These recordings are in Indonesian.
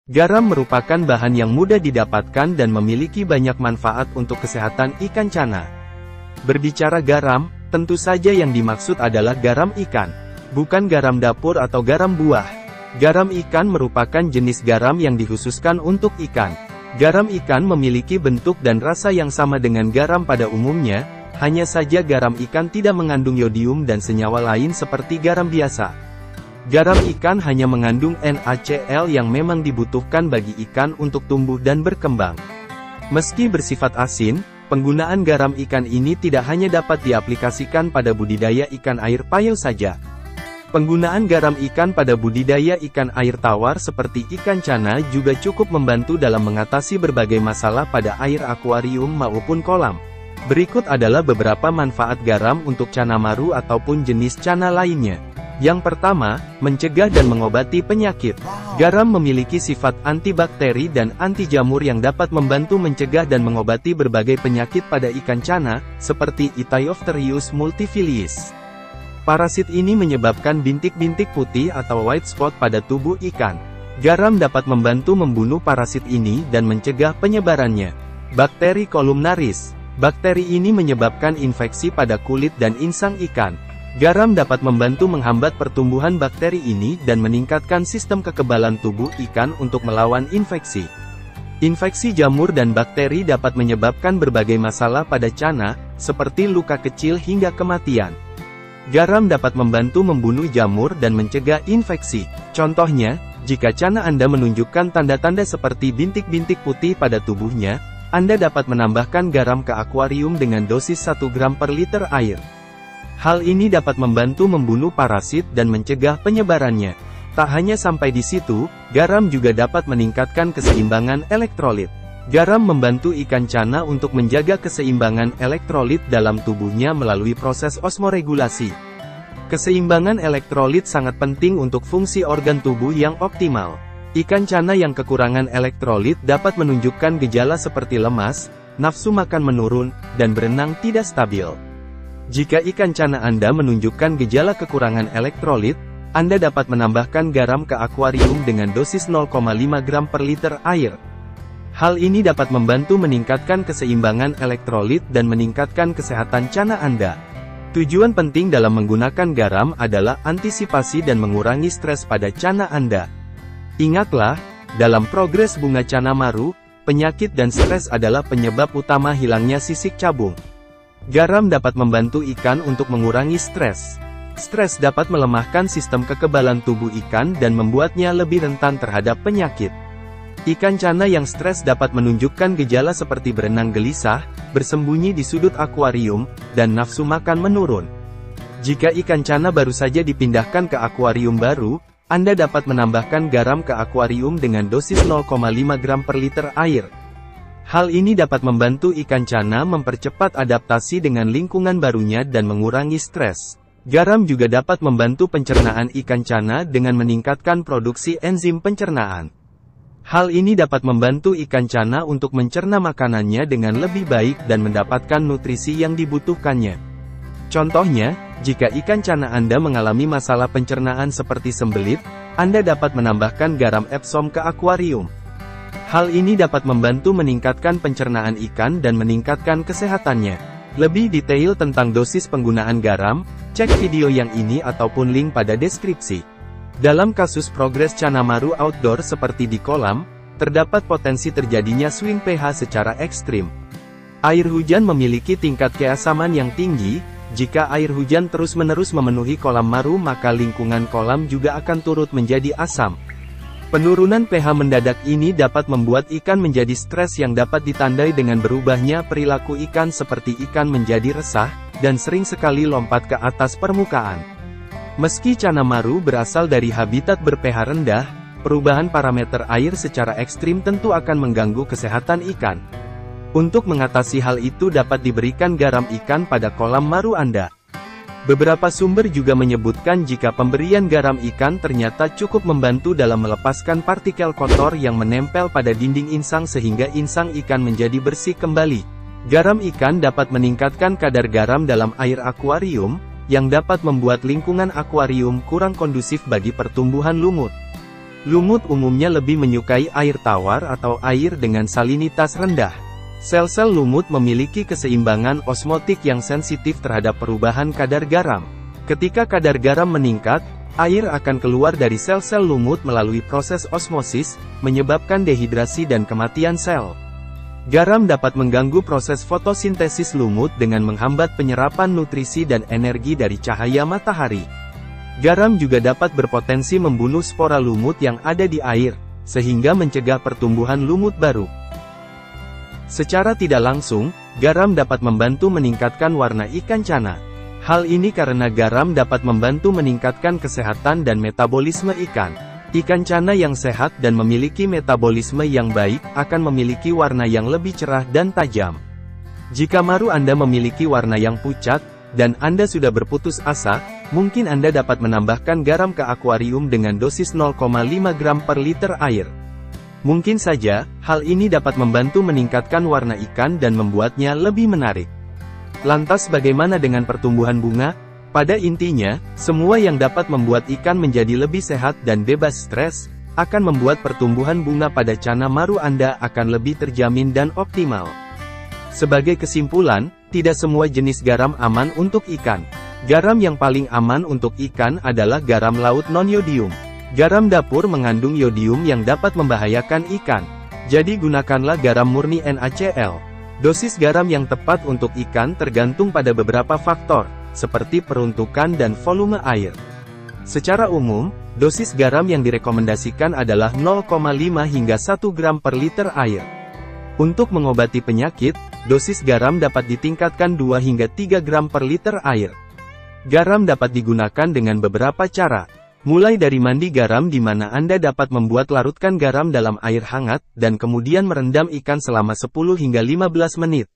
Garam merupakan bahan yang mudah didapatkan dan memiliki banyak manfaat untuk kesehatan ikan cana. Berbicara garam, tentu saja yang dimaksud adalah garam ikan, bukan garam dapur atau garam buah. Garam ikan merupakan jenis garam yang dikhususkan untuk ikan. Garam ikan memiliki bentuk dan rasa yang sama dengan garam pada umumnya, hanya saja garam ikan tidak mengandung yodium dan senyawa lain seperti garam biasa. Garam ikan hanya mengandung NaCl yang memang dibutuhkan bagi ikan untuk tumbuh dan berkembang. Meski bersifat asin, penggunaan garam ikan ini tidak hanya dapat diaplikasikan pada budidaya ikan air payau saja. Penggunaan garam ikan pada budidaya ikan air tawar seperti ikan cana juga cukup membantu dalam mengatasi berbagai masalah pada air akuarium maupun kolam. Berikut adalah beberapa manfaat garam untuk cana maru ataupun jenis cana lainnya. Yang pertama, mencegah dan mengobati penyakit. Garam memiliki sifat antibakteri dan anti jamur yang dapat membantu mencegah dan mengobati berbagai penyakit pada ikan cana, seperti Ethiophthirius multifiliis. Parasit ini menyebabkan bintik-bintik putih atau white spot pada tubuh ikan. Garam dapat membantu membunuh parasit ini dan mencegah penyebarannya. Bakteri columnaris. Bakteri ini menyebabkan infeksi pada kulit dan insang ikan. Garam dapat membantu menghambat pertumbuhan bakteri ini dan meningkatkan sistem kekebalan tubuh ikan untuk melawan infeksi. Infeksi jamur dan bakteri dapat menyebabkan berbagai masalah pada cana, seperti luka kecil hingga kematian. Garam dapat membantu membunuh jamur dan mencegah infeksi. Contohnya, jika cana Anda menunjukkan tanda-tanda seperti bintik-bintik putih pada tubuhnya, Anda dapat menambahkan garam ke akuarium dengan dosis 1 gram per liter air. Hal ini dapat membantu membunuh parasit dan mencegah penyebarannya. Tak hanya sampai di situ, garam juga dapat meningkatkan keseimbangan elektrolit. Garam membantu ikan cana untuk menjaga keseimbangan elektrolit dalam tubuhnya melalui proses osmoregulasi. Keseimbangan elektrolit sangat penting untuk fungsi organ tubuh yang optimal. Ikan cana yang kekurangan elektrolit dapat menunjukkan gejala seperti lemas, nafsu makan menurun, dan berenang tidak stabil. Jika ikan cana Anda menunjukkan gejala kekurangan elektrolit, Anda dapat menambahkan garam ke akuarium dengan dosis 0,5 gram per liter air. Hal ini dapat membantu meningkatkan keseimbangan elektrolit dan meningkatkan kesehatan cana Anda. Tujuan penting dalam menggunakan garam adalah antisipasi dan mengurangi stres pada cana Anda. Ingatlah, dalam progres bunga cana maru, penyakit dan stres adalah penyebab utama hilangnya sisik cabung. Garam dapat membantu ikan untuk mengurangi stres. Stres dapat melemahkan sistem kekebalan tubuh ikan dan membuatnya lebih rentan terhadap penyakit. Ikan cana yang stres dapat menunjukkan gejala seperti berenang gelisah, bersembunyi di sudut akuarium, dan nafsu makan menurun. Jika ikan cana baru saja dipindahkan ke akuarium baru, Anda dapat menambahkan garam ke akuarium dengan dosis 0,5 gram per liter air. Hal ini dapat membantu ikan cana mempercepat adaptasi dengan lingkungan barunya dan mengurangi stres. Garam juga dapat membantu pencernaan ikan cana dengan meningkatkan produksi enzim pencernaan. Hal ini dapat membantu ikan cana untuk mencerna makanannya dengan lebih baik dan mendapatkan nutrisi yang dibutuhkannya. Contohnya, jika ikan cana Anda mengalami masalah pencernaan seperti sembelit, Anda dapat menambahkan garam Epsom ke akuarium. Hal ini dapat membantu meningkatkan pencernaan ikan dan meningkatkan kesehatannya. Lebih detail tentang dosis penggunaan garam, cek video yang ini ataupun link pada deskripsi. Dalam kasus progres cana maru outdoor seperti di kolam, terdapat potensi terjadinya swing pH secara ekstrim. Air hujan memiliki tingkat keasaman yang tinggi. Jika air hujan terus-menerus memenuhi kolam maru, maka lingkungan kolam juga akan turut menjadi asam. Penurunan pH mendadak ini dapat membuat ikan menjadi stres yang dapat ditandai dengan berubahnya perilaku ikan seperti ikan menjadi resah, dan sering sekali lompat ke atas permukaan. Meski cana maru berasal dari habitat ber-pH rendah, perubahan parameter air secara ekstrim tentu akan mengganggu kesehatan ikan. Untuk mengatasi hal itu dapat diberikan garam ikan pada kolam maru Anda. Beberapa sumber juga menyebutkan jika pemberian garam ikan ternyata cukup membantu dalam melepaskan partikel kotor yang menempel pada dinding insang sehingga insang ikan menjadi bersih kembali. Garam ikan dapat meningkatkan kadar garam dalam air akuarium, yang dapat membuat lingkungan akuarium kurang kondusif bagi pertumbuhan lumut. Lumut umumnya lebih menyukai air tawar atau air dengan salinitas rendah. Sel-sel lumut memiliki keseimbangan osmotik yang sensitif terhadap perubahan kadar garam. Ketika kadar garam meningkat, air akan keluar dari sel-sel lumut melalui proses osmosis, menyebabkan dehidrasi dan kematian sel. Garam dapat mengganggu proses fotosintesis lumut dengan menghambat penyerapan nutrisi dan energi dari cahaya matahari. Garam juga dapat berpotensi membunuh spora lumut yang ada di air, sehingga mencegah pertumbuhan lumut baru. Secara tidak langsung, garam dapat membantu meningkatkan warna ikan cana. Hal ini karena garam dapat membantu meningkatkan kesehatan dan metabolisme ikan. Ikan cana yang sehat dan memiliki metabolisme yang baik, akan memiliki warna yang lebih cerah dan tajam. Jika maru Anda memiliki warna yang pucat, dan Anda sudah berputus asa, mungkin Anda dapat menambahkan garam ke akuarium dengan dosis 0,5 gram per liter air. Mungkin saja, hal ini dapat membantu meningkatkan warna ikan dan membuatnya lebih menarik. Lantas bagaimana dengan pertumbuhan bunga? Pada intinya, semua yang dapat membuat ikan menjadi lebih sehat dan bebas stres, akan membuat pertumbuhan bunga pada cana maru Anda akan lebih terjamin dan optimal. Sebagai kesimpulan, tidak semua jenis garam aman untuk ikan. Garam yang paling aman untuk ikan adalah garam laut non-yodium. Garam dapur mengandung yodium yang dapat membahayakan ikan. Jadi gunakanlah garam murni NaCl. Dosis garam yang tepat untuk ikan tergantung pada beberapa faktor, seperti peruntukan dan volume air. Secara umum, dosis garam yang direkomendasikan adalah 0,5 hingga 1 gram per liter air. Untuk mengobati penyakit, dosis garam dapat ditingkatkan 2 hingga 3 gram per liter air. Garam dapat digunakan dengan beberapa cara. Mulai dari mandi garam di mana Anda dapat membuat larutkan garam dalam air hangat, dan kemudian merendam ikan selama 10 hingga 15 menit.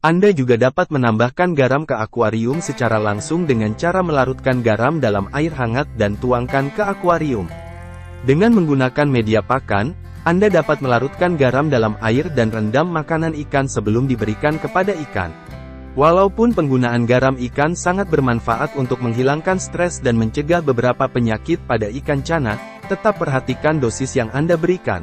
Anda juga dapat menambahkan garam ke akuarium secara langsung dengan cara melarutkan garam dalam air hangat dan tuangkan ke akuarium. Dengan menggunakan media pakan, Anda dapat melarutkan garam dalam air dan rendam makanan ikan sebelum diberikan kepada ikan. Walaupun penggunaan garam ikan sangat bermanfaat untuk menghilangkan stres dan mencegah beberapa penyakit pada ikan cana, tetap perhatikan dosis yang Anda berikan.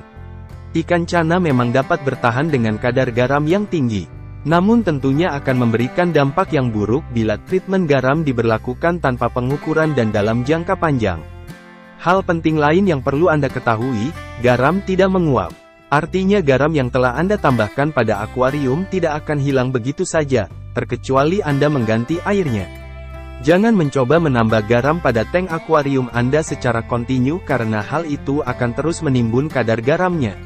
Ikan cana memang dapat bertahan dengan kadar garam yang tinggi. Namun tentunya akan memberikan dampak yang buruk bila treatment garam diberlakukan tanpa pengukuran dan dalam jangka panjang. Hal penting lain yang perlu Anda ketahui, garam tidak menguap. Artinya garam yang telah Anda tambahkan pada akuarium tidak akan hilang begitu saja, terkecuali Anda mengganti airnya. Jangan mencoba menambah garam pada tank akuarium Anda secara kontinu karena hal itu akan terus menimbun kadar garamnya.